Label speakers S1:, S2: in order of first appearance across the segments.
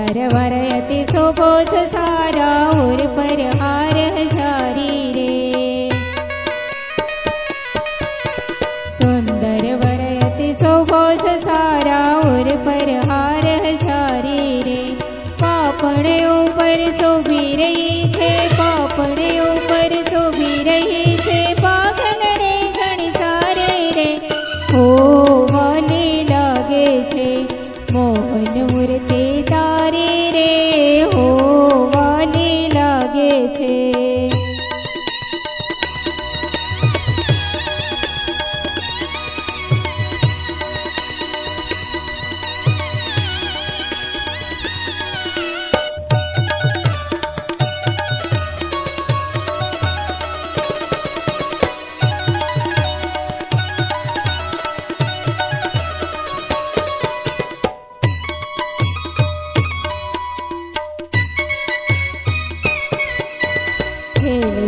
S1: सुंदर वर अति शोभो सारा और पर हार हजारी रे। सुंदर वर अति शोभो सारा और पर हार हजारी रे। पापण ऊपर शोभी रही है, पापण ऊपर शोभी रही है, पागल रे घण सारे रे। हो वाले लागे छे मोहन मूर्ति तारी रे, हो वाले लागे छे।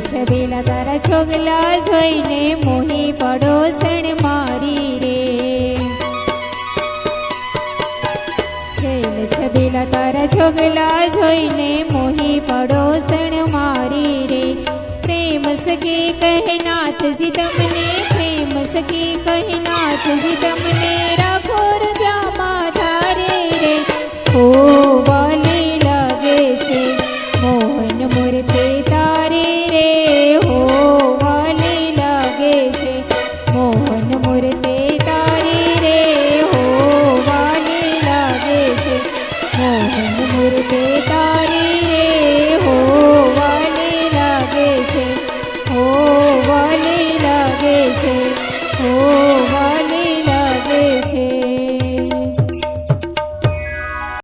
S1: छबीला तारा छोगला जोईने मोही पड़ोसण मारी रे। छबीला तारा छोगला जोईने मोही पड़ोसण मारी रे। प्रेम सके कहे नाथ जी तमने, प्रेम सके कहे नाथ जी तमने, राखो रुजा माधारे रे। हो वाले लागे छे मोहन मूर्ति तारी रे, हो वाले लागे छे मोहन मूर्ति तारी रे, हो वाले लागे छे मोहन मूर्ति तारी रे, हो वाले लागे छे, हो वाले लागे छे, हो